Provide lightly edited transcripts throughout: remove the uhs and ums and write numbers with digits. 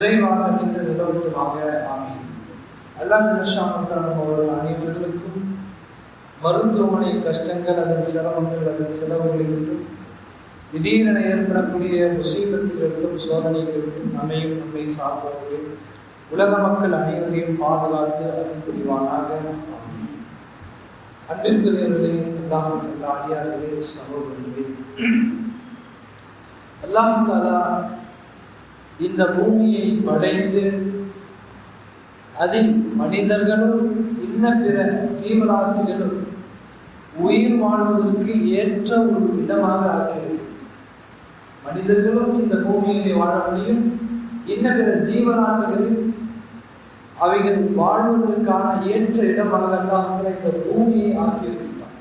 விரைவாக நின்று நிலவட்டுமாக ஆமீன். அல்லாஹ் ஜல்லஷானஹு அவர்கள் அனைவர்களுக்கும் மருத்துவமனை கஷ்டங்கள், அதன் சிரமங்கள், அதன் செலவுகளிலும் திடீரென ஏற்படக்கூடிய முசீபத்துகளுக்கும் சோதனைகளுக்கும் நம்மை சார்ந்தவர்கள் உலக மக்கள் அனைவரையும் பாதுகாத்து அருள் புரிவானாக. அன்பிற்குரியவர்களே, எல்லாம் அடியார்களே, சகோதரர்களே, அல்லாஹ் தஆலா இந்த பூமியை படைத்து அதில் மனிதர்களும் இன்ன பிற ஜீவராசிகளும் உயிர் வாழ்வதற்கு ஏற்ற ஒரு இடமாக ஆக்கியது. மனிதர்களும் இந்த பூமியிலே வாழ முடியும், இன்ன பிற ஜீவராசிகளும் அவைகள் வாழ்வதற்கான ஏற்ற இடமாக அல்லாஹ் இந்த பூமியை ஆக்கியிருக்கிறார்.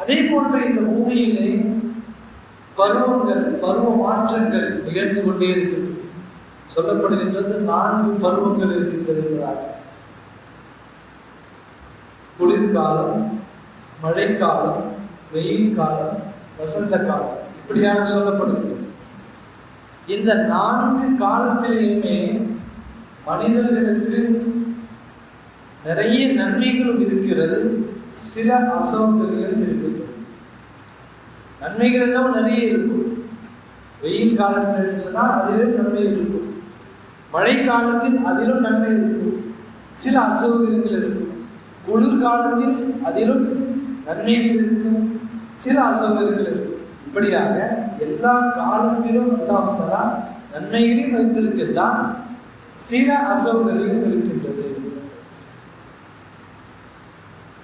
அதே போன்று இந்த பூமியிலே பருவ மாற்றங்கள் நிகழ்ந்து கொண்டே இருக்கின்றது. சொல்லப்படுகின்றது 4 பருவங்கள் இருக்கின்றது என்பதாக. குளிர்காலம், மழைக்காலம், வெயில் காலம், வசந்த காலம், இப்படியாக சொல்லப்படுகிறது. இந்த 4 காலத்திலேயுமே மனிதர்களுக்கு நிறைய நன்மைகளும் இருக்கிறது, சில அசௌகரியங்களும் இருக்கிறது. நன்மைகள் எல்லாம் நிறைய இருக்கும். வெயில் காலத்தில் சொன்னால் அதிலும் நன்மை இருக்கும், மழை காலத்தில் அதிலும் நன்மை இருக்கும், சில அசௌகரியங்கள் இருக்கும். குளிர்காலத்தில் அதிலும் நன்மைகள் இருக்கும், சில அசௌகரியங்கள் இருக்கும். இப்படியாக எல்லா காலத்திலும் அல்லாஹ் நன்மைகளையும் வைத்திருக்கின்றான், சில அசௌகரியம் இருக்கின்றது.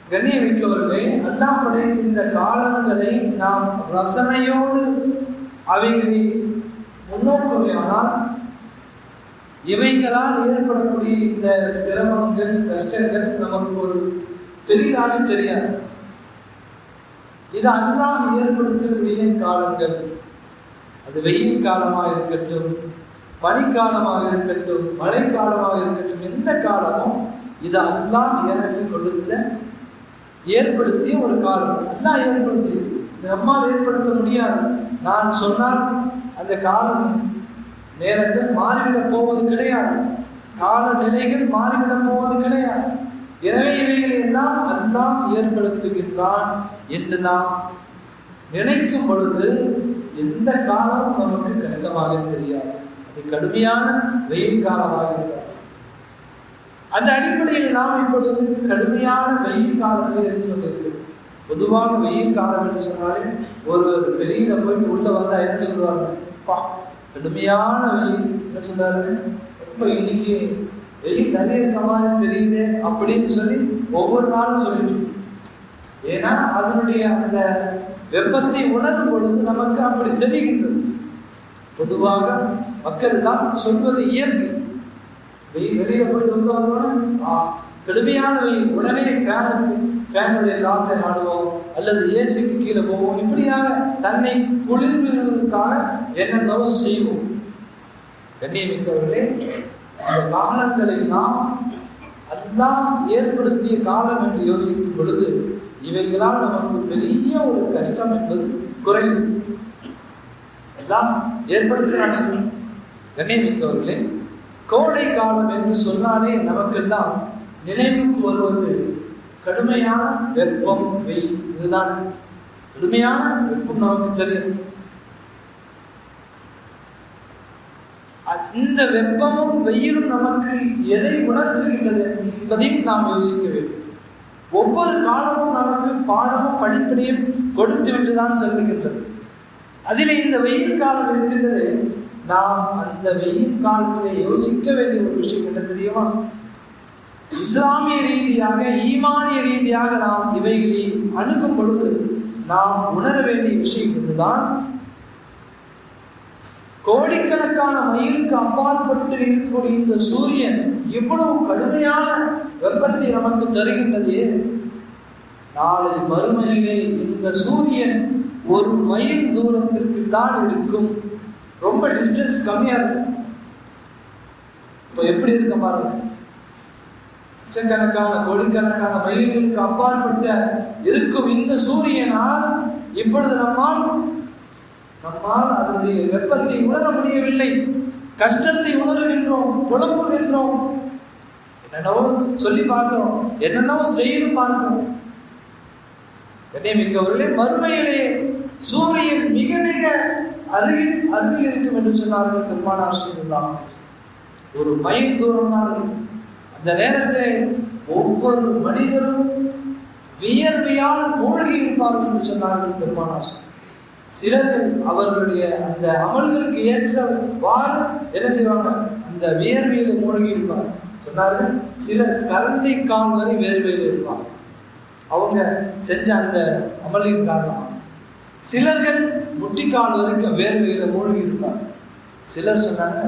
கண்ணியமிக்கவர்களே, அல்லாஹ் படைத்த இந்த காலங்களை நாம் ரசனையோடு அவைகளை முன்னோக்குமையானால் இவைகளால் ஏற்படக்கூடிய இந்த சிரமங்கள், கஷ்டங்கள் நமக்கு ஒரு பெரிதாக தெரியாது. இது அல்லாஹ் ஏற்படுத்தக்கூடிய காலங்கள். அது வெயில் காலமாக இருக்கட்டும், பனிக்காலமாக இருக்கட்டும், மழைக்காலமாக இருக்கட்டும், எந்த காலமும் இது அல்லாஹ் எனக்கு கொடுத்த ஏற்படுத்திய ஒரு காலம். அல்லாஹ் ஏற்படுத்தி, நம்மால் ஏற்படுத்த முடியாது. நான் சொன்னால் அந்த காலம் நேரங்கள் மாறிவிடப் போவது கிடையாது, காலநிலைகள் மாறிவிடப் போவது கிடையாது. எனவே இவைகளை எல்லாம் அல்லாஹ் ஏற்படுத்துகின்றான் என்று நாம் நினைக்கும் பொழுது எந்த காலமும் நமக்கு கஷ்டமாக தெரியாது. அது கடுமையான வெயில் காலமாக இருக்கிறது. அந்த அடிப்படையில் நாம் இப்பொழுது கடுமையான வெயில் காலத்தில் இருந்து கொண்டிருக்கிறோம். பொதுவாக வெயில் காலம் என்று சொன்னாலே ஒரு வெளியில போயிட்டு உள்ள வந்தா என்ன சொல்லுவாங்க, பா கடுமையான வெயில், என்ன சொல்றாரு, ரொம்ப இன்னைக்கு வெயில் நிறைய இருக்க மாதிரி தெரியுது அப்படின்னு சொல்லி ஒவ்வொரு நாளும் சொல்லிட்டு. ஏன்னா அதனுடைய அந்த வெப்பத்தை உணரும் பொழுது நமக்கு அப்படி தெரிகின்றது. பொதுவாக மக்கள் எல்லாம் சொல்வது இயற்கை. வெளியில போயிட்டு வந்தோம்னா கடுமையான வெயில், உடனே ஃபேனுடைய காற்றை நாடுவோம் அல்லது ஏசிக்கு கீழே போவோம். இப்படியாக தன்னை குளிர்விடுவதற்காக என்னென்னவோ செய்வோம். கண்ணியமிக்கவர்களே, அந்த காலங்களை நாம் அல்லாஹ் ஏற்படுத்திய காலம் என்று யோசிக்கும் பொழுது இவைகளால் நமக்கு பெரிய ஒரு கஷ்டம் என்பது குறைவு. எல்லாம் ஏற்படுத்தினானே. கண்ணியமிக்கவர்களே, கோடை காலம் என்று சொன்னாலே நமக்கெல்லாம் நினைவுக்கு வருவது கடுமையான வெப்பம், வெயில். இதுதான் கடுமையான வெப்பம் நமக்கு தெரியும். இந்த வெப்பமும் வெயிலும் நமக்கு எதை உணர்த்துகின்றது என்பதையும் நாம் யோசிக்க வேண்டும். ஒவ்வொரு காலமும் நமக்கு பாடமும் படிப்படியும் கொடுத்து விட்டுதான் சொல்லுகின்றது. அதில் இந்த வெயில் காலம் இருக்கின்றது. நாம் அந்த வெயில் காலத்திலே யோசிக்க வேண்டிய ஒரு விஷயம் என்ன தெரியுமா? இஸ்லாமிய ரீதியாக, ஈமானிய ரீதியாக நாம் இவைகளை அணுகும் பொழுது நாம் உணர வேண்டிய விஷயம் இதுதான். கோடிக்கணக்கான மைலுக்கு அப்பாற்பட்டு இருக்கக்கூடிய இந்த சூரியன் எவ்வளவு கடுமையான வெப்பத்தை நமக்கு தருகின்றது. நாளை மறுமையிலே இந்த சூரியன் 1 மைல் தூரத்திற்கு தான் இருக்கும். ரொம்ப டிஸ்டன்ஸ் கம்மியா இருக்கும். இப்போ எப்படி இருக்க பாருங்க, லட்சக்கணக்கான கோடிக்கணக்கான மைல்களுக்கு அப்பாற்பட்ட இருக்கும் இந்த சூரியனால் இப்பொழுது நம்மால் அதனுடைய வெப்பத்தை உணர முடியவில்லை. கஷ்டத்தை உணர்கின்றோம், புலம்புகின்றோம், என்னென்னவோ சொல்லி பார்க்கிறோம், என்னென்னவோ செய்து பார்க்கிறோம். கண்ணியமிக்கவர்களே, மறுமையிலே சூரியன் மிக மிக அருகில் இருக்கும் என்று சொன்னார்கள் பெருமானார் ஸல்லல்லாஹு அலைஹி வஸல்லம். ஒரு மைல் தூரம் தான் இருக்கும். அந்த நேரத்தில் ஒவ்வொரு மனிதரும் வியர்வையால் மூழ்கி இருப்பார்கள் என்று சொன்னார்கள் பெருமானார். சிலர்கள் அவர்களுடைய அந்த அமல்களுக்கு ஏற்றவாறு என்ன செய்வாங்க, அந்த வியர்வையில் மூழ்கி இருப்பாங்க சொன்னார்கள். சிலர் கரண்டை கால் வரை வேர்வையில் இருப்பாங்க, அவங்க செஞ்ச அந்த அமலின் காரணமாக. சிலர்கள் முட்டிக்கால் வரைக்கும் வேர்வையில் மூழ்கி இருப்பாங்க. சிலர் சொன்னாங்க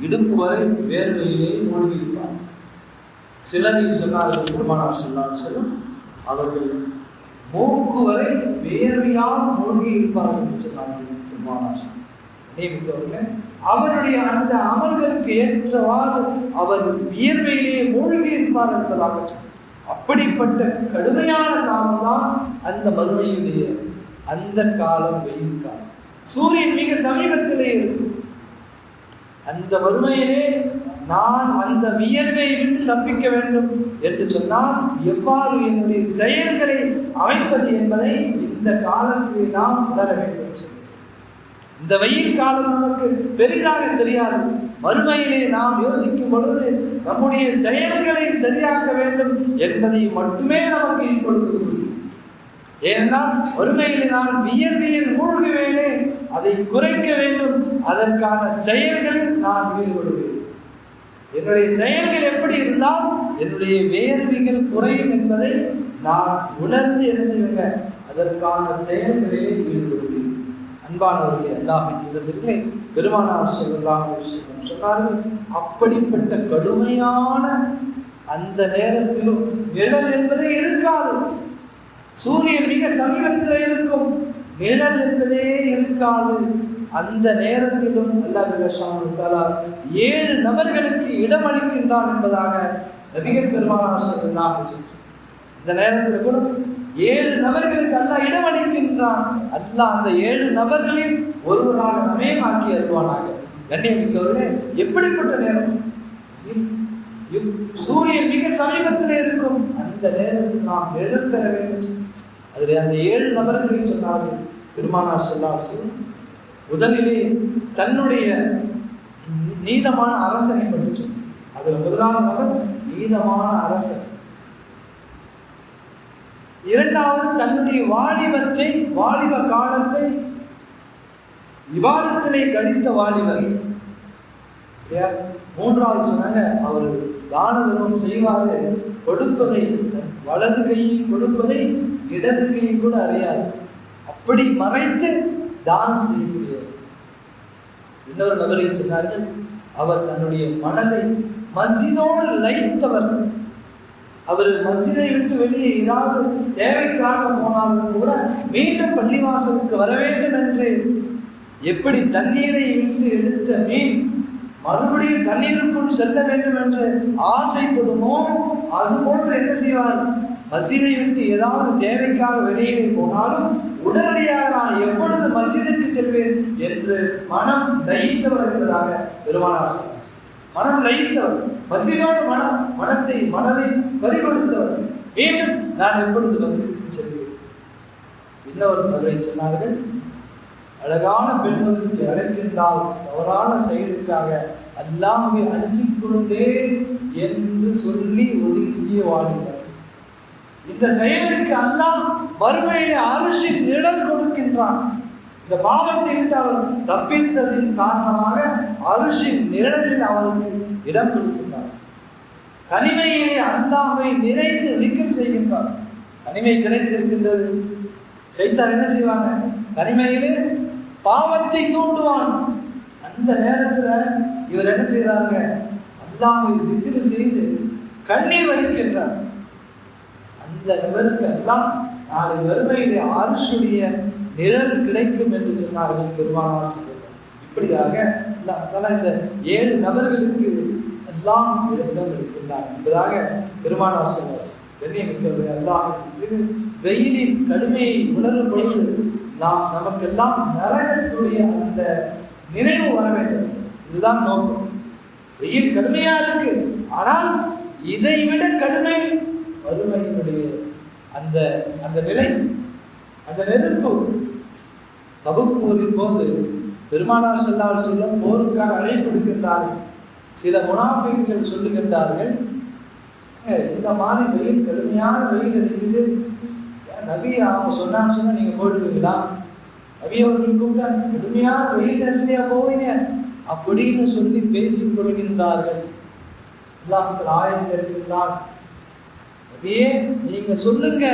இடுப்பு வரை வேர்வையிலே மூழ்கி இருப்பாங்க. சிலரை சொன்னார்கள் பெருமானார் ஸல்லல்லாஹு அலைஹி வஸல்லம், அவர்கள் மூக்கு வரை வேர்வையால் மூழ்கி இருப்பார்கள் என்று சொன்னார்கள் பெருமானார். நியமித்தவர்கள் அவருடைய அந்த அமல்களுக்கு ஏற்றவாறு அவர் வியர்வையிலே மூழ்கி இருப்பார் என்பதாக சொன்னார். அப்படிப்பட்ட கடுமையான காலம்தான் அந்த மறுமையுடைய அந்த காலம், வெயில் காலம். சூரியன் மிக சமீபத்திலே இருக்கும். அந்த மறுமையிலே நான் அந்த வியர்வையை விட்டு தப்பிக்க வேண்டும் என்று சொன்னால் எவ்வாறு என்னுடைய செயல்களை அமைப்பது என்பதை இந்த காலத்திலே நாம் உணர வேண்டும். இந்த வெயில் காலம் நமக்கு பெரிதாக தெரியாது. மறுமையிலே நாம் யோசிக்கும் பொழுது நம்முடைய செயல்களை சரியாக்க வேண்டும் என்பதை மட்டுமே நமக்கு இப்பொழுது புரியும். ஏனென்றால் மறுமையிலே நான் வியர்வையில் மூழ்குவேனே, அதை குறைக்க வேண்டும், அதற்கான செயல்களில் நான் ஈடுபடுவேன். என்னுடைய செயல்கள் எப்படி இருந்தால் என்னுடைய வேர்வைகள் குறையும் என்பதை நான் உணர்ந்து என்ன செய்வேங்க, அதற்கான செயல்களிலே ஈடுபடுவேன். அன்பானவர்களே, அல்லாஹ்வின் பெருமானார் ஸல்லல்லாஹு அலைஹி வஸல்லம் சொன்னார்கள், அப்படிப்பட்ட கடுமையான அந்த நேரத்திலும் நிழல் என்பதே இருக்காது. சூரியன் மிக சமீபத்தில் இருக்கும், நிழல் என்பதே இருக்காது. அந்த நேரத்திலும் அல்லாஹ் சுப்ஹானஹு வ தஆலா 7 நபர்களுக்கு இடம் அளிக்கின்றான் என்பதாக நபிகள் பெருமானார் ஸல்லல்லாஹு அலைஹி வஸல்லம். இந்த நேரத்தில் கூட 7 நபர்களுக்கு அல்லாஹ் இடம் அளிக்கின்றான். அல்லாஹ் அந்த 7 நபர்களில் ஒருவராக நம்மையும் ஆக்கி அருள்வானாக. கண்ணியமிக்கவர்களே, எப்படிப்பட்ட நேரம்! சூரியன் மிக சமீபத்தில் இருக்கும். அந்த நேரத்தில் நாம் எழுப்பெற வேண்டும். அதில் அந்த 7 நபர்களையும் சொன்னார்கள் பெருமானார் ஸல்லல்லாஹு அலைஹி வஸல்லம். முதலிலே தன்னுடைய நீதமான அரசனை பற்றி சொன்னார். அதில் முதலாவது நபர் நீதமான அரசன். இரண்டாவது தன்னுடைய வாலிப காலத்தை இபாதத்திலே கழித்த வாலிபர். மூன்றாவது சொன்னாங்க, அவர் தான தர்மம் செய்வாரு, கொடுப்பதை வலது கையில் கொடுப்பதை இடது கையில் கூட அறியாது, அப்படி மறைத்து தானம் செய்யக்கூடியவர். இன்னொரு நபரை சொன்னார்கள், அவர் தன்னுடைய மனதை மஸ்ஜிதோடு லயித்தவர். அவர் மஸ்ஜிதை விட்டு வெளியே ஏதாவது தேவைக்காக போனாலும் கூட மீண்டும் பள்ளிவாசலுக்கு வர வேண்டும் என்று, எப்படி தண்ணீரை விட்டு எடுத்த மீன் மறுபடியும் தண்ணீருக்குள் செல்ல வேண்டும் என்று ஆசைப்படுமோ அதுபோன்று என்ன செய்வார், மஸ்ஜிதை விட்டு ஏதாவது தேவைக்காக வெளியே போனாலும் உடனடியாக நான் எப்பொழுது மஸ்ஜிதிற்கு செல்வேன் என்று மனம் லயித்தவர் என்பதாக பெருமானார் சொன்னார். மனம் லயித்தவர், மஸ்ஜிதோடு மனதை பறிகொடுத்தவர். மீண்டும் நான் எப்பொழுது மஸ்ஜிதிற்கு செல்வேன். இன்னொரு பதவியை சொன்னார்கள், அழகான பெண்களுக்கு அழைக்கின்றால் தவறான செயலுக்காக அல்லாஹ்வை அஞ்சிக் கொண்டே என்று சொல்லி ஒதுக்கிய வாலிபர். இந்த செயலுக்கு அல்லாஹ் மறுமையிலே அரிசின் நிழல் கொடுக்கின்றான். இந்த பாவத்தை விட்டு அவர் தப்பித்ததின் காரணமாக அரிசின் நிழலில் அவருக்கு இடம் கொடுக்கின்றார். தனிமையிலே அல்லாஹ்வை நினைத்து திக்ர் செய்கின்றார். தனிமை கிடைத்திருக்கின்றது. ஷைத்தான் என்ன செய்வாங்க, தனிமையிலே பாவத்தை தூண்டுவான். அந்த நேரத்தில் இவர் என்ன செய்யறாங்க, அல்லாஹ்வை திக்ர் செய்து கண்ணீர் வடிக்கின்றார். அந்த நபருக்கு எல்லாம் நாளை வறுமையிலே அரிசுடைய நிழல் கிடைக்கும் என்று சொன்னார்கள் பெருமானார் ஸல்லல்லாஹு. இப்படியாக இந்த 7 நபர்களுக்கு எல்லாம் இடம் இருக்கின்றார் என்பதாக பெருமானார் ஸல்லல்லாஹு. கண்ணியமிக்கவர்களே, அல்லாஹ் வெயிலின் கடுமையை உணரும் பொழுது நமக்கெல்லாம் நரகத்துடைய அந்த நினைவு வர வேண்டும். இதுதான் நோக்கம். வெயில் கடுமையா இருக்கு, ஆனால் இதை விட கடுமை வறுமையினுடைய அந்த அந்த நிலை, அந்த நெருப்பு. தபுக் போரின் போது பெருமானார் ஸல்லல்லாஹு அலைஹி வஸல்லம் போருக்காக அழைப்பு விடுக்கின்றார்கள். சில முனாஃபிக்குகள் சொல்லுகின்றார்கள், இந்த மாதிரி வெயில் கடுமையான வெயில் அடிக்குது, நபி அவங்க சொன்னான்னு சொன்னா நீங்க போயிடுவீங்களா? நபி அவர்கள் கூப்பிட்டா கடுமையான வெயில் நேரத்திலேயா போவீங்க அப்படின்னு சொல்லி பேசிக் கொள்கின்றார்கள். அல்லாஹ் ஆயத்தில் இருக்கின்றான், நபியே நீங்க சொல்லுங்க,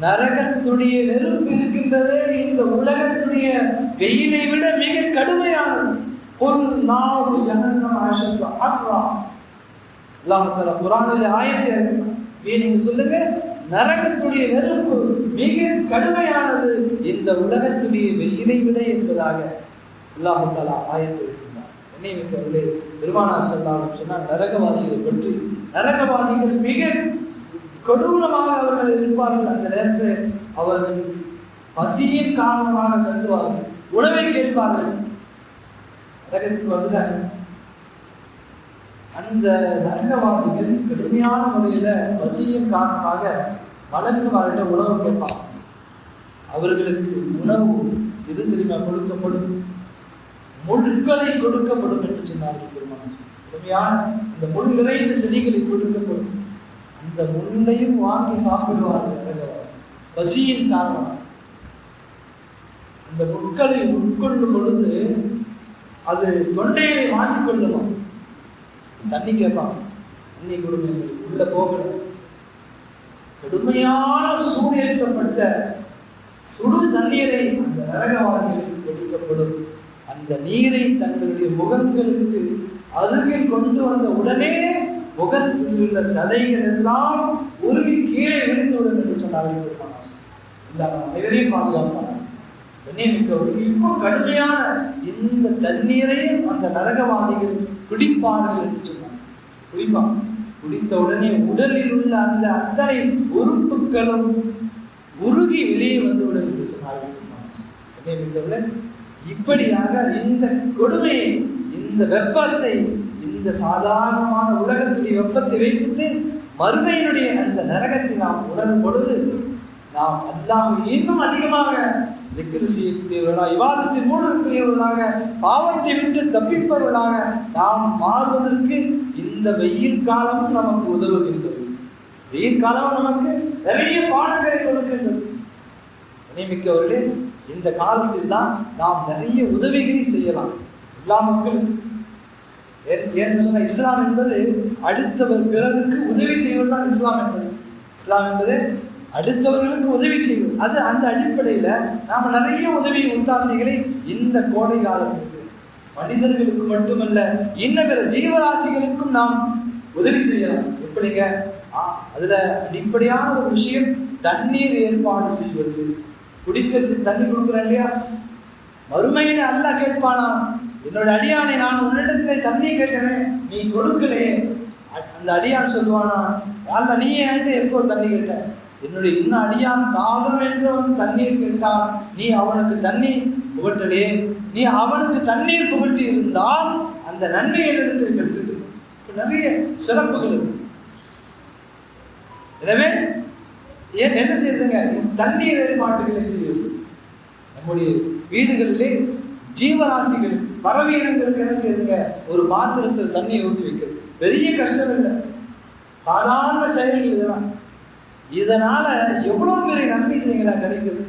நரகத்துடைய நெருப்பு இருக்கின்றது இந்த உலகத்துடைய வெயிலை விட மிக கடுமையானது. குல் நாரு ஜஹன்னம அஷத்து ஹர்ரா. அல்லாஹ் தஆலா குர்ஆனில் ஆயத்தை இறக்கினார், நீங்க சொல்லுங்க நரகத்துடைய நெருப்பு மிக கடுமையானது இந்த உலகத்துடைய வெயிலை விட என்பதாக அல்லாஹ் தஆலா ஆயத்தை இருக்கின்றார். என்னைமிக்கவர்களே, பெருமானார் ஸல்லல்லாஹு அலைஹி வஸல்லம் சொன்னார் நரகவாதிகளை பற்றி, நரகவாதிகள் மிக கொடூரமாக அவர்கள் இருப்பார்கள். அந்த நேரத்தில் அவர்கள் பசியின் காரணமாக கத்துவார்கள், உணவை கேட்பார்கள். நரகத்துக்கு வந்துட்டாங்க. அந்த நரகவாதிகள் கடுமையான முறையில பசியின் காரணமாக மலக்குமாரிட உணவு கேட்பாங்க. அவர்களுக்கு உணவு எது தெரியுமா கொடுக்கப்படும்? முட்களை கொடுக்கப்படும் என்று சொன்னார்கள் பெருமானார். கடுமையான இந்த முள் நிறைந்த செடிகளை கொடுக்கப்படும். அந்த முள்ளையும் வாங்கி சாப்பிடுவார்கள் பசியின் காரணமாக. அந்த முட்களை உட்கொள்ளும் பொழுது அது தொண்டையை மாற்றிக்கொள்ளுமா, தண்ணி கேட்பாங்க, தண்ணி கொடுங்க, உள்ள போகல. கடுமையான சூடேற்றப்பட்ட சுடு தண்ணீரை அந்த நரகவாதிகளுக்கு கொடுக்கப்படும். அந்த நீரை தங்களுடைய முகங்களுக்கு அருகில் கொண்டு வந்த உடனே முகத்தில் உள்ள சதைகள் எல்லாம் உருகி கீழே விழுந்துவிடும் என்று சொன்னார்கள். அனைவரையும் பாதுகாப்பாங்க. இப்போ கடுமையான இந்த தண்ணீரையும் அந்த நரகவாதிகள் குடிப்பார்கள் என்று சொன்னார். குடிப்பாங்க. குடித்த உடனே உடலில் உள்ள அந்த அத்தனை உறுப்புகளும் உருகி வெளியே வந்துவிடும் என்று சொன்னார்கள். இப்படியாக இந்த கொடுமையை, இந்த வெப்பத்தை, இந்த சாதாரணமான உலகத்துடைய வெப்பத்தை வைத்து மறுமையினுடைய அந்த நரகத்தை நாம் உணரும் பொழுது நாம் அல்லாஹ் இன்னும் அதிகமாக திக்ர் செய்யக்கூடியவர்களாக, இபாதத்தில் மூழ்கக்கூடியவர்களாக, பாவத்தை விட்டு தப்பிப்பவர்களாக நாம் மாறுவதற்கு இந்த வெயில் காலமும் நமக்கு உதவுகின்றது. வெயில் காலமும் நமக்கு நிறைய பாடங்களை கொடுக்கின்றது. நியமிக்கவர்களே, இந்த காலத்தில் தான் நாம் நிறைய உதவிகளை செய்யலாம் எல்லா மக்களும். ஏன்னு சொன்ன இஸ்லாம் என்பது அடுத்தவர் பிறருக்கு உதவி செய்வதுதான் இஸ்லாம் என்பது. இஸ்லாம் என்பது அடுத்தவர்களுக்கு உதவி செய்வது. அது அந்த அடிப்படையில் நாம் நிறைய உதவி ஒத்தாசைகளை இந்த கோடை காலத்தில் மனிதர்களுக்கு மட்டுமல்ல இன்ன பிற ஜீவராசிகளுக்கும் நாம் உதவி செய்யலாம். எப்படிங்க? அதுல அடிப்படையான ஒரு விஷயம் தண்ணீர் ஏற்பாடு செய்வது. குடிக்கிறதுக்கு தண்ணி கொடுக்குறேன் இல்லையா? மறுமையில அல்லாஹ் கேட்பானா, என்னோட அடியானை நான் உன்னிடத்திலே தண்ணி கேட்டனே நீ கொடுக்கலையே. அந்த அடியான் சொல்லுவானா, அல்ல நீ என்கிட்ட எப்போ தண்ணி கேட்ட? என்னுடைய இன்னும் அடியான் தாகம் என்று வந்து தண்ணீர் கேட்டான், நீ அவனுக்கு தண்ணீர் புகட்டலே. நீ அவனுக்கு தண்ணீர் புகட்டி இருந்தால் அந்த நன்மையை இடத்தில் பெற்று நிறைய சிறப்புகள் இருக்கு. எனவே ஏன் என்ன செய்யுதுங்க? தண்ணீர் ஏற்பாட்டுகளை செய்யுது. நம்முடைய வீடுகளிலே ஜீவராசிகள் பறவையினங்களுக்கு என்ன செய்யுதுங்க? ஒரு பாத்திரத்தில் தண்ணியை ஊற்றி வைக்கிறது பெரிய கஷ்டம் இல்லை, சாதாரண செயல்கள் இதெல்லாம். இதனால எவ்வளவு பெரிய நன்மை நீங்களா கிடைக்குது,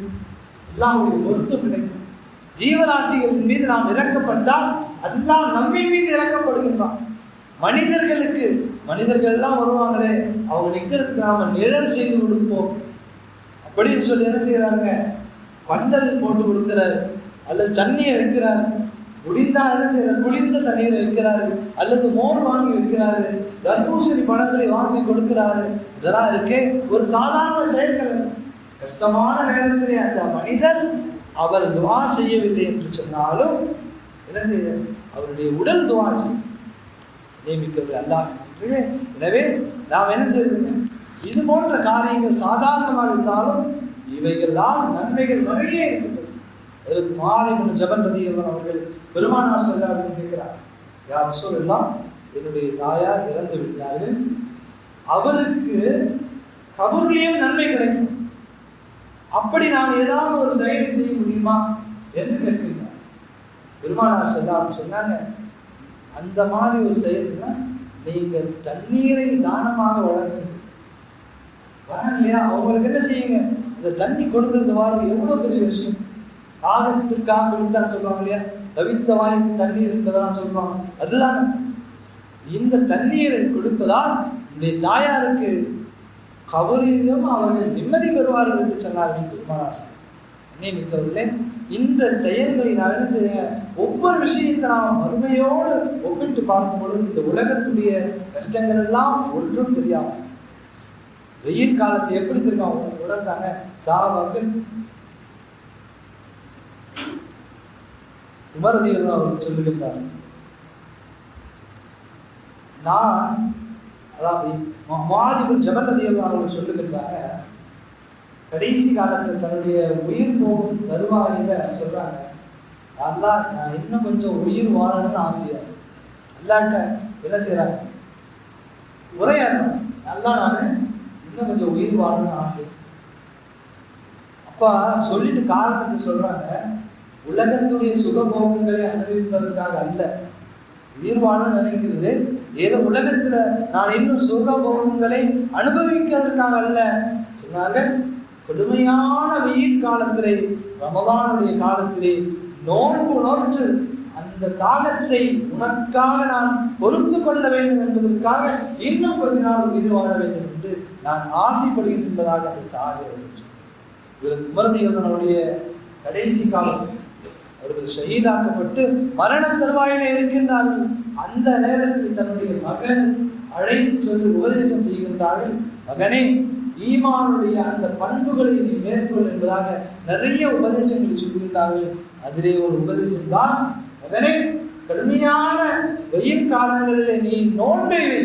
எல்லாம் ஒரு பொருத்தம் கிடைக்கும். ஜீவராசிகள் மீது நாம் இறக்கப்பட்டால் எல்லாம் நம்மின் மீது இறக்கப்படுகின்றான். மனிதர்கள் எல்லாம் வருவாங்களே, அவங்க நிற்கிறதுக்கு நாம நிழல் செய்து கொடுப்போம் அப்படின்னு சொல்லி என்ன செய்யறாங்க? பந்தல் போட்டு கொடுக்கிறாரு, அல்லது தண்ணியை வைக்கிறாரு. முடிந்தா என்ன செய்யறாரு? குளிர்ந்த தண்ணீரை வைக்கிறாரு, அல்லது மோர் வாங்கி வைக்கிறாரு, தர்பூசணி பழங்களை வாங்கி கொடுக்கிறாரு. இதெல்லாம் இருக்கே ஒரு சாதாரண செயல்கள். கஷ்டமான நேரத்திலே அந்த மனிதர் அவர் துவா செய்யவில்லை என்று சொன்னாலும் என்ன செய்ய? அவருடைய உடல் துவா செய்யும். நியமிக்கவில்லை அல்லாஹ். எனவே நாம் என்ன செய்யறது? இது போன்ற காரியங்கள் சாதாரணமாக இருந்தாலும் இவைகள்தான் நன்மைகள் நிறைய இருக்கின்றது. அதற்கு மாலிபுன் ஜபல் ரலியல்லாஹு அவர்கள் பெருமானார் ஸல்லல்லாஹு அலைஹி வஸல்லம் கேட்கிறார், யா ரசூலல்லாஹ், என்னுடைய தாயார் இறந்து விட்டார்கள், அவருக்கு கபூர்லயும் நன்மை கிடைக்கும், அப்படி நான் ஏதாவது ஒரு செயலை செய்ய முடியுமா என்று கேட்கிறார். பெருமானார் ஸல்லல்லாஹு அலைஹி வஸல்லம் சொன்னாங்க, அந்த மாதிரி ஒரு செயல்னா நீங்கள் தண்ணீரை தானமாக வழங்குங்க. வராங்க இல்லையா, அவங்களுக்கு என்ன செய்யுங்க, இந்த தண்ணி கொடுக்கறது வாரம் எவ்வளவு பெரிய விஷயம். தாகத்திற்காக கொடுத்தான்னு சொல்லுவாங்க இல்லையா, தவித்த வாய்க்கு தண்ணீர் என்பதெல்லாம் சொல்லுவாங்க. அதுதான் இந்த தண்ணீரை கொடுப்பதால் உடைய தாயாருக்கு கபரிலும் அவர்கள் நிம்மதி பெறுவார்கள் என்று சொன்னார்கள் பெருமானார். மிக்கவில்லை, இந்த செயல்களை நான் என்ன செய்ய, ஒவ்வொரு விஷயத்தை நாம் மறுமையோடு ஒப்பிட்டு பார்க்கும் பொழுது இந்த உலகத்துடைய கஷ்டங்கள் எல்லாம் ஒன்றும் தெரியாமல், வெயில் காலத்தை எப்படி தெரியுமா உணர்ந்தாங்க சஹாபாக்கள். உமர் ரலியல்லாஹு அவர்கள் சொல்லுகின்றார், நான் அதாவது முஆத் இப்னு ஜபல் ரலியல்லாஹு அவர்கள் சொல்லுகின்றாங்க, கடைசி காலத்தில் தன்னுடைய உயிர் போகும் தருவாயில சொல்றாங்க, அல்லாஹ் நான் இன்னும் கொஞ்சம் உயிர் வாழணும்னு ஆசையா. அல்லாஹ்ட்ட என்ன செய்யறாங்க, உரையாடுறாங்க, அல்லாஹ் நான் இன்னும் கொஞ்சம் உயிர் வாழணும்னு ஆசை. அப்பா சொல்லிட்டு காரணத்தை சொல்றாங்க, உலகத்துடைய சுகபோகங்களை அனுபவிப்பதற்காக அல்ல, உயிர் வாழணும்னு நினைக்கிறது ஏதோ உலகத்துல நான் இன்னும் சுகபோகங்களை அனுபவிக்கிறதுக்காக அல்ல. சொன்னார்கள், கொடுமையான வெயில் காலத்திலே, ரமதானுடைய காலத்திலே நோன்பு நோற்று அந்த தாகத்தை உனக்காக நான் பொறுத்து கொள்ள வேண்டும் என்பதற்காக இன்னும் கொஞ்ச நாள் உயிர் வாழ வேண்டும் என்று நான் ஆசைப்படுகிறேன் என்பதாக அந்த சாகியவர்கள் இதற்கு உமரதியுடைய கடைசி காலம் அவர்கள் ஷஹீதாக்கப்பட்டு மரண தருவாயிலே இருக்கின்றார்கள். அந்த நேரத்தில் தன்னுடைய மகன் அழைத்து சொல்லி உபதேசம் செய்கின்றார்கள், மகனே, ஈமானுடைய அந்த பண்புகளை நீ மேற்கொள் என்பதாக நிறைய உபதேசங்களை சொல்கின்றார்கள். அதிலே ஒரு உபதேசம் தான், மகனே, கடுமையான வெயில் காலங்களிலே நீ நோன்பை வை.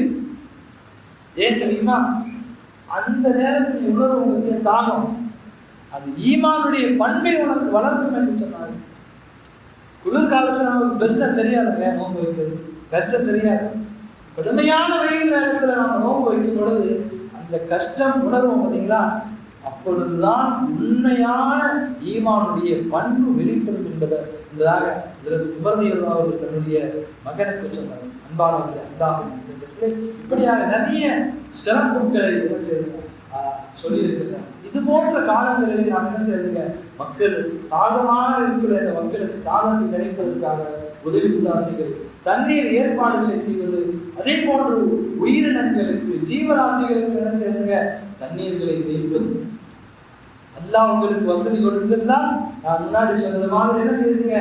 ஏன் தெரியுமா, அந்த நேரத்தில் உணர்வு உங்களுக்கு தாகம், அது ஈமானுடைய பண்பை உனக்கு வளர்க்கும் என்று சொன்னார்கள். குளிர்காலத்தில் நமக்கு பெருசா தெரியாதுங்க நோன்பு வைக்கிறது, கஷ்டம் தெரியாது. கடுமையான வெயில் நேரத்தில் நம்ம நோன்பு வைக்கும் பொழுது அந்த கஷ்டம் உணர்வோம் பார்த்தீங்களா, அப்பொழுதுதான் உண்மையான ஈமானுடைய பண்பு வெளிப்படும் என்பதாக உமர் அவர்கள் தன்னுடைய மகனுக்கு சொன்னார். அன்பானவர்களே, அன்பாகும் இப்படியாக நிறைய சிறப்புகளை என்ன செய்யறது சொல்லியிருக்கிறார். இது போன்ற காலங்களில் நாம் என்ன செய்யறதுங்க, மக்கள் தாகமாக இருக்கிற அந்த மக்களுக்கு தாகத்தை தணிப்பதற்காக உதவி உதாசிகள், தண்ணீர் ஏற்பாடுகளை செய்வது, அதே போன்று உயிரினங்களுக்கு ஜீவராசிகளுக்கு என்ன செய்யறதுங்க, தண்ணீர்களை வைப்பது. அல்லாஹ் உங்களுக்கு வசதி கொடுத்திருந்தால் நான் முன்னாடி சொன்னது மாதிரி என்ன செய்யுதுங்க,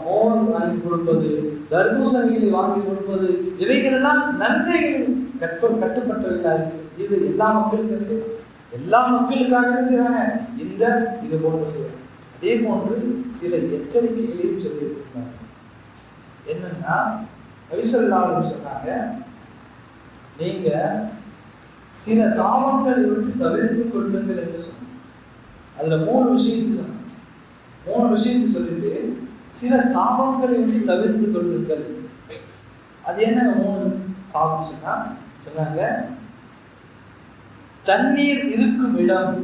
மோர் வாங்கி கொடுப்பது, தர்பூசணிகளை வாங்கி கொடுப்பது, இவைகள் எல்லாம் நன்மைகளில் கட்டுப்பட்டவைகளா இருக்கு. இது எல்லா மக்களுக்கும் செய்யணும், எல்லா மக்களுக்காக என்ன செய்யறாங்க, இந்த இது போன்ற செய்யறாங்க. அதே போன்று சில எச்சரிக்கைகளையும் சொல்லியிருக்கிறாங்க. என்னன்னா, நபி ஸல்லல்லாஹு அலைஹி வஸல்லம் சொன்னாங்க, நீங்க சில சாபங்களை விட்டு தவிர்த்து கொள்ளுங்கள் என்று சொன்னாங்க. அதுல 3 விஷயத்தை சொன்னாங்க. 3 விஷயத்தை சொல்லிட்டு சில சாபங்களை விட்டு தவிர்த்து கொள்ளுங்கள். அது என்ன 3 சாபம் சொன்னாங்க, தண்ணீர் இருக்கும் இடம்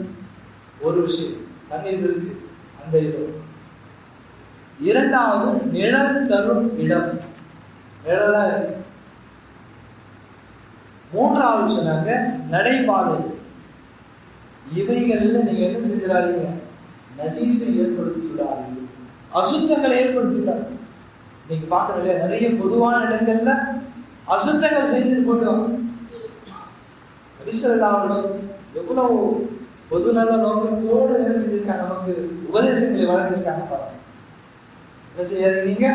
ஒரு விஷயம், தண்ணீர் இருக்கு அந்த இடம். இரண்டாவது, நிழல் தரும் இடம், நிழலா இருக்கு. மூன்றாவது சொன்னாங்க, நடைபாதை. இவைகள்ல நீங்க என்ன செஞ்சிடாதீங்க, நஜீஸை ஏற்படுத்தி விடாதீங்க, அசுத்தங்களை ஏற்படுத்தி விடாது. நீங்க பார்க்கணும் இல்லையா, நிறைய பொதுவான இடங்கள்ல அசுத்தங்கள் செய்துட்டு போயிடுவாங்க. எவ்வளவு பொது நல்ல நோக்கத்தோடு என்ன செஞ்சிருக்காங்க, நமக்கு உபதேசங்களை வழங்கியிருக்காங்க பாருங்க. என்ன செய்யாதீங்க,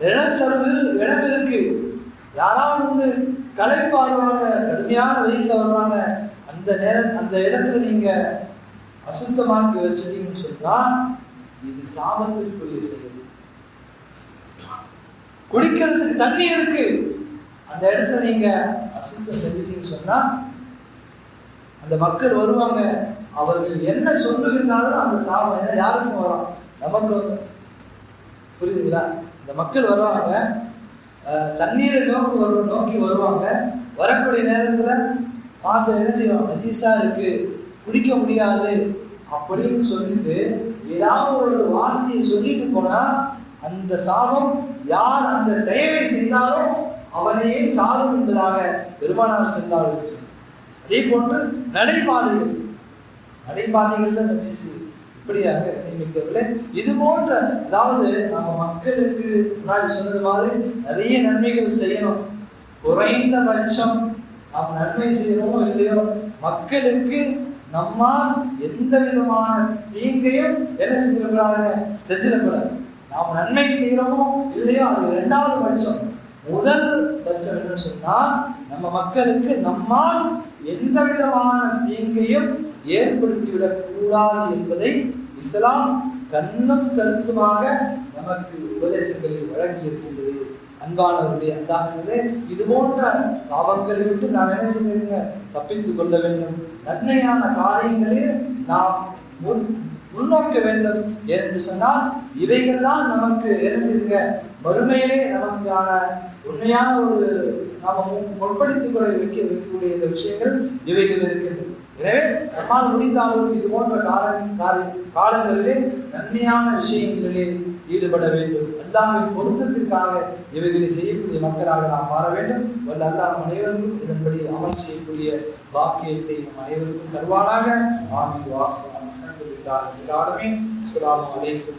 நிழல் தரும் இடம் இருக்கு, யாராவது களைப்பா வருவாங்க, கடுமையான வெயில்ல வருவாங்க, அந்த நேரம் அந்த இடத்துல நீங்க அசுத்தமாக்கி வச்சிட்டீங்கன்னு சொன்னா இது சாபத்திற்குரிய செயல். குடிக்கிறதுக்கு தண்ணி இருக்கு, அந்த இடத்துல நீங்க அசுத்தம் செஞ்சிட்டீங்கன்னு சொன்னா அந்த மக்கள் வருவாங்க, அவர்கள் என்ன சொல்லுகின்றாலும் அந்த சாபம் என்ன யாருக்கும் வரும், நமக்கு வந்து புரியுதுங்களா? இந்த இந்த மக்கள் வருவாங்க, தண்ணீரை நோக்கி வருவாங்க. வரக்கூடிய நேரத்துல பார்த்து என்ன செய்வாங்க, நஜீஸா இருக்கு, குடிக்க முடியாது அப்படின்னு சொல்லிட்டு ஏதாவது ஒரு வார்த்தையை சொல்லிட்டு போனா அந்த சாபம் யார் அந்த செயலை செய்தாரோ அவனையே சாரும் என்பதாக பெருமானார் சென்றார்கள். அதே போன்று நடைபாதைகள்ல நஜீஸ் இப்படியாக நியமிக்கவில்லை. இது போன்ற, அதாவது நம்ம மக்களுக்கு முன்னாடி சொன்னது மாதிரி நிறைய நன்மைகள் செய்யணும். குறைந்தபட்சம் நாம் நன்மை செய்யறோமோ இல்லையோ, மக்களுக்கு நம்மால் எந்த விதமான தீங்கையும் என்ன செஞ்சிடக்கூடாது. நாம் நன்மை செய்யறோமோ இல்லையோ, அது 2வது பட்சம். முதல் பட்சம் என்னன்னு சொன்னா, நம்ம மக்களுக்கு நம்மால் எந்த விதமான தீங்கையும் ஏற்படுத்திவிடக் கூடாது என்பதை இஸ்லாம் கண்ணும் கருத்துமாக நமக்கு உபதேசங்களில் வழங்கி இருக்கின்றது. அன்பானவர்களே, அல்லாஹ்வே, இது போன்ற சாபங்களை விட்டு நாம் என்ன செய்ய தப்பித்துக் கொள்ள வேண்டும். நன்மையான காரியங்களில் நாம் முன்னோக்க வேண்டும் என்று சொன்னால் இவைகள் தான் நமக்கு என்ன செய்யுங்க, மறுமையிலே நமக்கான உண்மையான ஒரு நாம முற்படுத்திக் கொள்ள வைக்கக்கூடிய இந்த விஷயங்கள் இவைகள் இருக்கின்றது. எனவே நம்மால் முடிந்த அளவுக்கு இது போன்ற காலங்களிலே நன்மையான விஷயங்களிலே ஈடுபட வேண்டும். அல்லாஹ்வின் பொருத்தத்திற்காக இவைகளை செய்யக்கூடிய மக்களாக நாம் மாற வேண்டும். வல்ல அல்லாஹ் நம் அனைவருக்கும் இதன்படி அமல் செய்யக்கூடிய பாக்கியத்தை நம் அனைவருக்கும் தருவானாக. ஆமீன். அஸ்ஸலாமு அலைக்கும்.